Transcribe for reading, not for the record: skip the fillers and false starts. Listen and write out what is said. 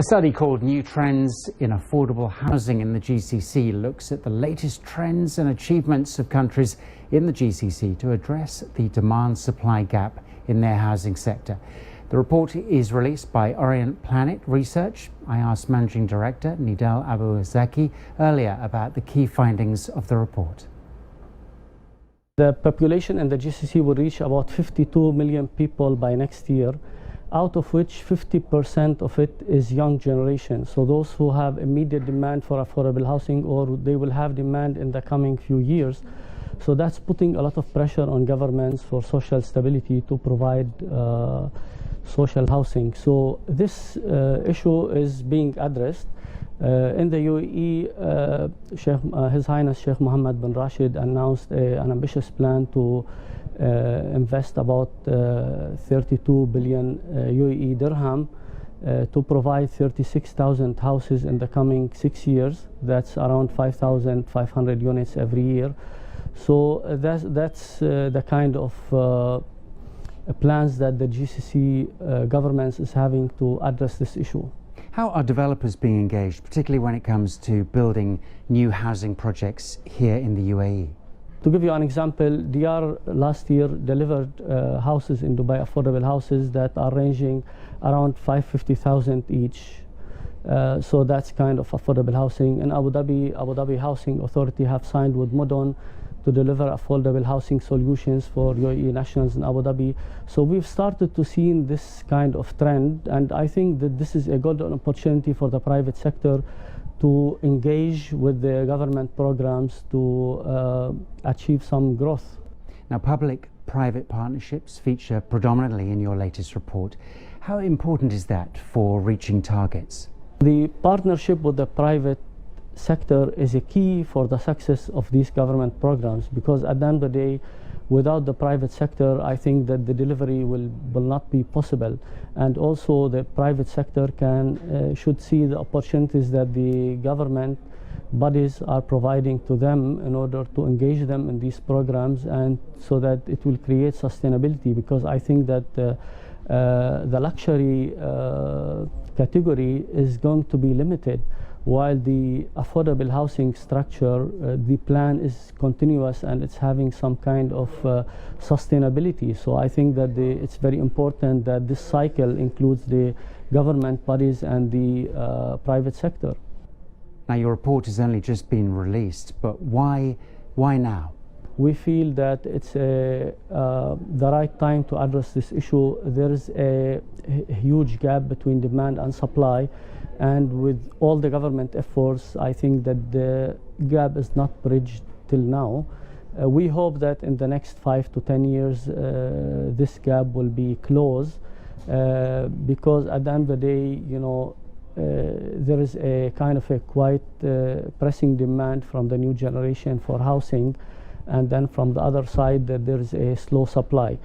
A study called New Trends in Affordable Housing in the GCC looks at the latest trends and achievements of countries in the GCC to address the demand-supply gap in their housing sector. The report is released by Orient Planet Research. I asked Managing Director Nidal Abou Zaki earlier about the key findings of the report. The population in the GCC will reach about 52 million people by next year, out of which 50% of it is young generation. So those who have immediate demand for affordable housing, or they will have demand in the coming few years. So that's putting a lot of pressure on governments for social stability to provide social housing. So this issue is being addressed. In the UAE, His Highness Sheikh Mohammed bin Rashid announced an ambitious plan to invest about 32 billion UAE dirham to provide 36,000 houses in the coming 6 years. That's around 5,500 units every year. So that's the kind of plans that the GCC government is having to address this issue. How are developers being engaged, particularly when it comes to building new housing projects here in the UAE? To give you an example, DR last year delivered houses in Dubai, affordable houses that are ranging around 550,000 each. So that's kind of affordable housing. In Abu Dhabi Housing Authority have signed with Mudon to deliver affordable housing solutions for UAE nationals in Abu Dhabi. So we've started to see this kind of trend, and I think that this is a good opportunity for the private sector to engage with the government programs to achieve some growth. Now, public-private partnerships feature predominantly in your latest report. How important is that for reaching targets? The partnership with the private sector is a key for the success of these government programs, because at the end of the day, without the private sector, I think that the delivery will not be possible. And also the private sector should see the opportunities that the government bodies are providing to them in order to engage them in these programs, and so that it will create sustainability, because I think that the luxury category is going to be limited, while the affordable housing structure, the plan is continuous and it's having some kind of sustainability. So I think that it's very important that this cycle includes the government bodies and the private sector. Now, your report has only just been released, but why now? We feel that it's the right time to address this issue. There is a huge gap between demand and supply, and with all the government efforts, I think that the gap is not bridged till now. We hope that in the next 5 to 10 years this gap will be closed, because at the end of the day, there is a kind of a quite pressing demand from the new generation for housing, and then from the other side that there is a slow supply.